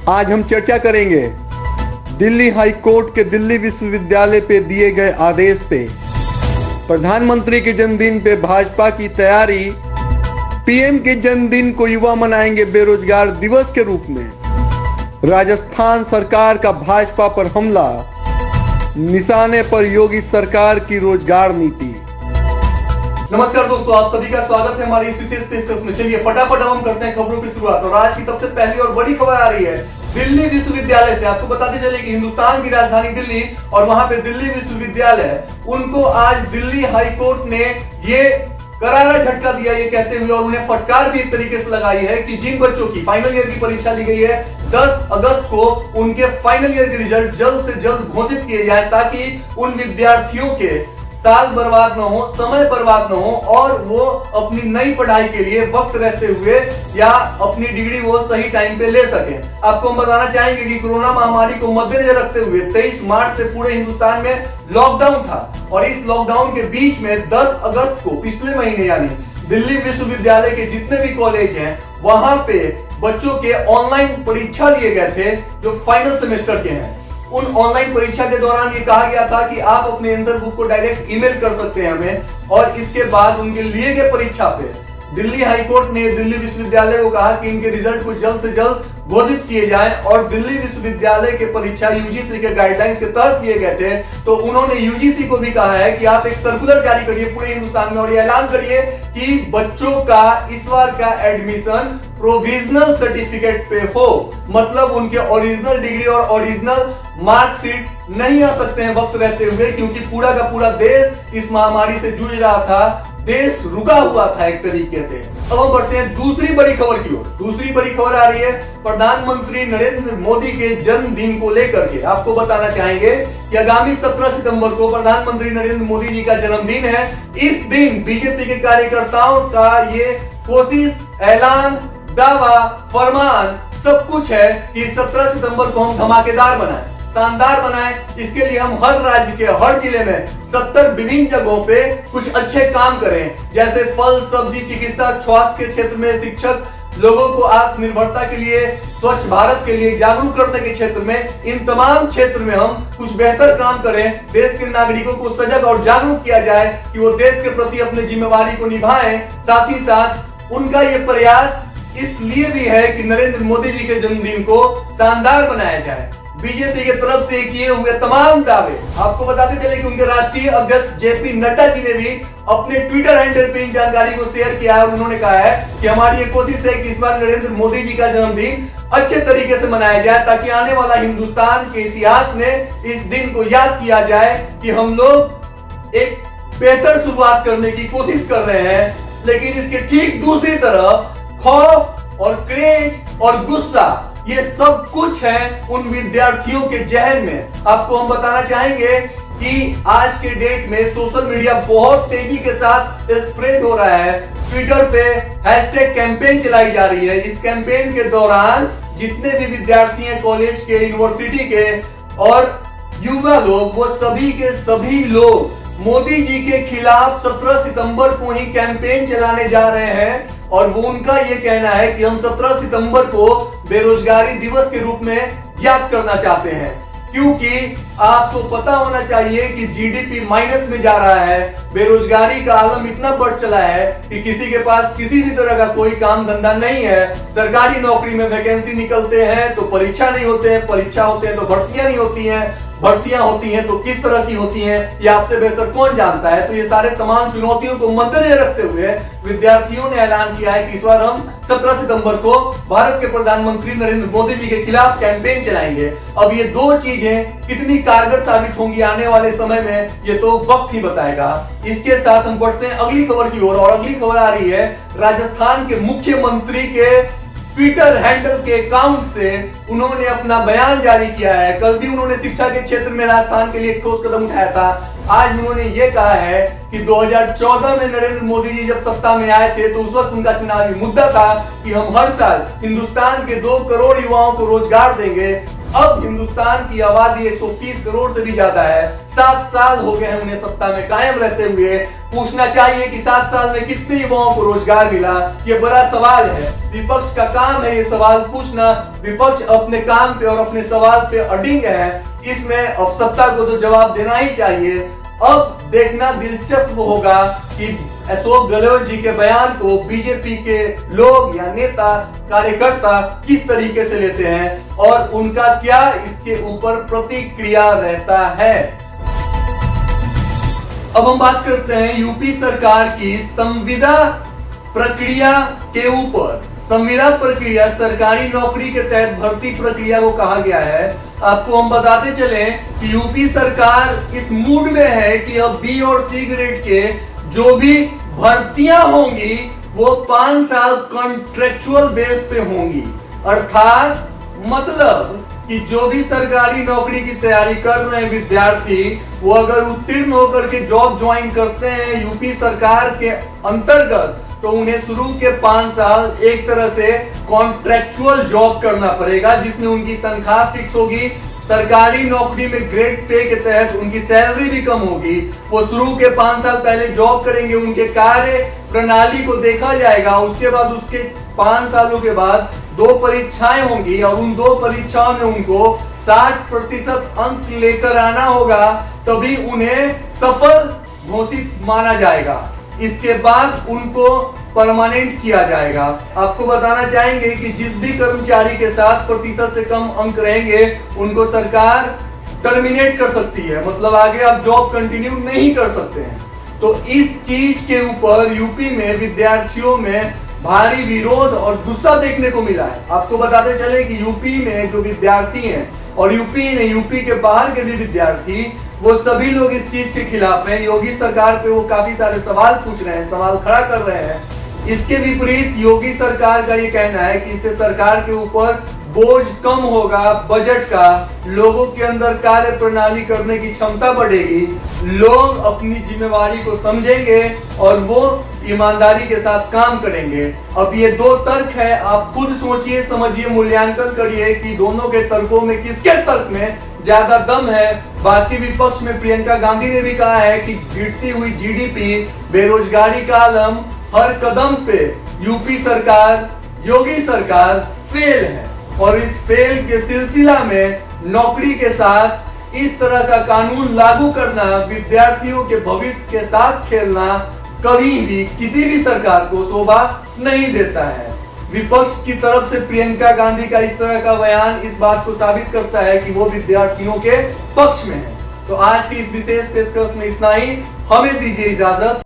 आज हम चर्चा करेंगे दिल्ली हाई कोर्ट के दिल्ली विश्वविद्यालय पे दिए गए आदेश पे, प्रधानमंत्री के जन्मदिन पे भाजपा की तैयारी, पीएम के जन्मदिन को युवा मनाएंगे बेरोजगार दिवस के रूप में, राजस्थान सरकार का भाजपा पर हमला, निशाने पर योगी सरकार की रोजगार नीति। नमस्कार दोस्तों, आप सभी का स्वागत है हमारी इस विशेष पेशकश में। चलिए फटाफट हम करते हैं खबरों की शुरुआत। और आज की सबसे पहली और बड़ी खबर आ रही है दिल्ली विश्वविद्यालय से। आपको बताते चले कि हिंदुस्तान की राजधानी दिल्ली और वहां पे दिल्ली विश्वविद्यालय, उनको आज दिल्ली हाई कोर्ट ने ये करारा झटका दिया, ये कहते हुए, और उन्हें फटकार भी एक तरीके से लगाई है कि जिन बच्चों की फाइनल ईयर की परीक्षा ली गई है 10 अगस्त को, उनके फाइनल ईयर के रिजल्ट जल्द से जल्द घोषित किए जाए, ताकि उन विद्यार्थियों के साल बर्बाद न हो, समय बर्बाद न हो और वो अपनी नई पढ़ाई के लिए वक्त रहते हुए या अपनी डिग्री वो सही टाइम पे ले सके। आपको हम बताना चाहेंगे कि कोरोना महामारी को मद्देनजर रखते हुए 23 मार्च से पूरे हिंदुस्तान में लॉकडाउन था और इस लॉकडाउन के बीच में 10 अगस्त को पिछले महीने यानी दिल्ली विश्वविद्यालय के जितने भी कॉलेज हैं वहां पे बच्चों के ऑनलाइन परीक्षा लिए गए थे जो फाइनल सेमेस्टर के हैं। उन ऑनलाइन परीक्षा के दौरान ये कहा गया था कि आप अपने आंसर बुक को डायरेक्ट ईमेल कर सकते हैं हमें, और इसके बाद उनके लिए गए परीक्षा पे दिल्ली हाई कोर्ट ने दिल्ली विश्वविद्यालय को कहा कि इनके रिजल्ट को जल्द से जल्द घोषित किए जाएं, और दिल्ली विश्वविद्यालय के परीक्षा यूजीसी के गाइडलाइंस के तहत किए गए थे। तो उन्होंने यूजीसी को भी कहा है कि आप एक सर्कुलर जारी करिए पूरे हिंदुस्तान में और ये ऐलान करिए कि बच्चों का इस बार का एडमिशन प्रोविजनल सर्टिफिकेट पे हो, मतलब उनके ओरिजिनल डिग्री और ओरिजिनल मार्कशीट नहीं आ सकते हैं वक्त रहते हुए, क्योंकि पूरा का पूरा देश इस महामारी से जूझ रहा था, देश रुका हुआ था एक तरीके से। अब हम बढ़ते हैं दूसरी बड़ी खबर की ओर। दूसरी बड़ी खबर आ रही है प्रधानमंत्री नरेंद्र मोदी के जन्मदिन को लेकर के। आपको बताना चाहेंगे कि आगामी 17 सितंबर को प्रधानमंत्री नरेंद्र मोदी जी का जन्मदिन है। इस दिन बीजेपी के कार्यकर्ताओं का ये कोशिश, ऐलान, दावा, फरमान सब कुछ है कि 17 सितंबर को हम धमाकेदार बनाएं, शानदार बनाएं। इसके लिए हम हर राज्य के हर जिले में 70 विभिन्न जगहों पे कुछ अच्छे काम करें, जैसे फल, सब्जी, चिकित्सा, स्वास्थ्य के क्षेत्र में शिक्षक, लोगों को आत्मनिर्भरता के लिए, स्वच्छ भारत के लिए जागरूक करने के क्षेत्र में, इन तमाम क्षेत्र में हम कुछ बेहतर काम करें। देश के नागरिकों को सजग और जागरूक किया जाए कि वो देश के प्रति अपनी जिम्मेवारी को निभाएं। साथ ही साथ उनका ये प्रयास इसलिए भी है कि नरेंद्र मोदी जी के जन्मदिन को शानदार बनाया जाए। बीजेपी की तरफ से किए हुए तमाम दावे, आपको बताते चले कि उनके राष्ट्रीय अध्यक्ष जेपी नड्डा जी ने भी अपने ट्विटर हैंडल पे इन जानकारी को शेयर किया है और उन्होंने कहा है कि हमारी ये कोशिश है कि इस बार नरेंद्र मोदी जी का जन्मदिन अच्छे तरीके से मनाया जाए, ताकि आने वाला हिंदुस्तान के इतिहास में इस दिन को याद किया जाए कि हम लोग एक बेहतर शुरुआत करने की कोशिश कर रहे हैं। लेकिन इसके ठीक दूसरी तरफ खौफ और क्रेज और गुस्सा, ये सब कुछ है उन विद्यार्थियों के जहन में। आपको हम बताना चाहेंगे कि आज के डेट में सोशल मीडिया बहुत तेजी के साथ स्प्रेड हो रहा है। ट्विटर पे हैशटैग कैंपेन चलाई जा रही है। इस कैंपेन के दौरान जितने भी विद्यार्थी हैं कॉलेज के, यूनिवर्सिटी के और युवा लोग, वो सभी के सभी लोग मोदी जी के खिलाफ 17 सितंबर को ही कैंपेन चलाने जा रहे हैं। और वो उनका ये कहना है कि हम 17 सितंबर को बेरोजगारी दिवस के रूप में याद करना चाहते हैं, क्योंकि आपको पता होना चाहिए कि जीडीपी माइनस में जा रहा है, बेरोजगारी का आलम इतना बढ़ चला है कि किसी के पास किसी भी तरह का कोई काम धंधा नहीं है। सरकारी नौकरी में वैकेंसी निकलते हैं तो परीक्षा नहीं होते हैं, परीक्षा होते हैं तो भर्तियां नहीं होती हैं, भर्तियां होती हैं तो किस तरह की होती हैं ये आपसे बेहतर कौन जानता है। तो ये सारे तमाम चुनौतियों को मद्देनजर रखते हुए विद्यार्थियों ने ऐलान किया है कि इस बार हम 17 सितंबर को भारत के प्रधानमंत्री नरेंद्र मोदी जी के खिलाफ कैंपेन चलाएंगे। अब ये दो चीजें कितनी कारगर साबित होंगी आने वाले समय में, ये तो वक्त ही बताएगा। इसके साथ हम बढ़ते हैं अगली खबर की ओर, और अगली खबर आ रही है राजस्थान के मुख्यमंत्री के ट्विटर हैंडल के अकाउंट से। उन्होंने अपना बयान जारी किया है। कल भी उन्होंने शिक्षा के क्षेत्र में राजस्थान के लिए ठोस कदम उठाया था। आज उन्होंने ये कहा है कि 2014 में नरेंद्र मोदी जी जब सत्ता में आए थे तो उस वक्त उनका चुनावी मुद्दा था कि हम हर साल हिंदुस्तान के 2 करोड़ युवाओं को रोजगार देंगे। अब हिंदुस्तान की आबादी 130 करोड़ से भी ज्यादा है। 7 साल हो गए हैं उन्हें सत्ता में कायम रहते हुए। पूछना चाहिए कि 7 साल में कितने युवाओं को रोजगार मिला, ये बड़ा सवाल है। विपक्ष का काम है ये सवाल पूछना। विपक्ष अपने काम पे और अपने सवाल पे अडिग है। इसमें अब सत्ता को तो जवाब देना ही चाहिए। अब देखना दिलचस्प होगा कि अशोक गहलोत जी के बयान को बीजेपी के लोग या नेता कार्यकर्ता किस तरीके से लेते हैं और उनका क्या इसके ऊपर प्रतिक्रिया रहता है। अब हम बात करते हैं यूपी सरकार की संविदा प्रक्रिया के ऊपर। संविदा प्रक्रिया सरकारी नौकरी के तहत भर्ती प्रक्रिया को कहा गया है। आपको हम बताते चलें कि यूपी सरकार इस मूड में है कि अब बी और सी ग्रेड के जो भी भर्तियां होंगी वो 5 साल कॉन्ट्रेक्चुअल बेस पे होंगी। अर्थात मतलब कि जो भी सरकारी नौकरी की तैयारी कर रहे हैं विद्यार्थी, वो अगर उत्तीर्ण होकर के जॉब ज्वाइन करते हैं यूपी सरकार के अंतर्गत, तो उन्हें शुरू के 5 साल एक तरह से कॉन्ट्रैक्चुअल जॉब करना पड़ेगा, जिसमें उनकी तनख्वाह फिक्स होगी। सरकारी नौकरी में ग्रेड पे के तहत उनकी सैलरी भी कम होगी। वो शुरू के 5 साल पहले जॉब करेंगे, उनके कार्य प्रणाली को देखा जाएगा। उसके बाद उसके 5 सालों के बाद 2 परीक्षाएं होंगी और उन 2 परीक्षाओं में उनको 60% अंक लेकर आना होगा, तभी उन्हें सफल घोषित माना जाएगा। इसके बाद उनको परमानेंट किया जाएगा। आपको बताना चाहेंगे कि जिस भी कर्मचारी के 7% से कम अंक रहेंगे उनको सरकार टर्मिनेट कर सकती है, मतलब आगे आप जॉब कंटिन्यू नहीं कर सकते हैं। तो इस चीज के ऊपर यूपी में विद्यार्थियों में भारी विरोध और गुस्सा देखने को मिला है। आपको बताते चले कि यूपी में जो विद्यार्थी हैं और यूपी के बाहर के भी विद्यार्थी, वो सभी लोग इस चीज के खिलाफ हैं। योगी सरकार पे वो काफी सारे सवाल पूछ रहे हैं, सवाल खड़ा कर रहे हैं। इसके विपरीत योगी सरकार का ये कहना है कि इससे सरकार के ऊपर बोझ कम होगा, बजट का, लोगों के अंदर कार्य प्रणाली करने की क्षमता बढ़ेगी, लोग अपनी जिम्मेवारी को समझेंगे और वो ईमानदारी के साथ काम करेंगे। अब ये 2 तर्क है, आप खुद सोचिए, समझिए, मूल्यांकन करिए कि दोनों के तर्कों में किसके तर्क में ज्यादा दम है। बाकी विपक्ष में प्रियंका गांधी ने भी कहा है कि गिरती हुई जीडीपी, बेरोजगारी का आलम, हर कदम पे यूपी सरकार, योगी सरकार फेल है और इस फेल के सिलसिला में नौकरी के साथ इस तरह का कानून लागू करना, विद्यार्थियों के भविष्य के साथ खेलना कभी भी किसी भी सरकार को शोभा नहीं देता है। विपक्ष की तरफ से प्रियंका गांधी का इस तरह का बयान इस बात को साबित करता है कि वो विद्यार्थियों के पक्ष में है। तो आज की इस विशेष पेशकश में इतना ही। हमें दीजिए इजाजत।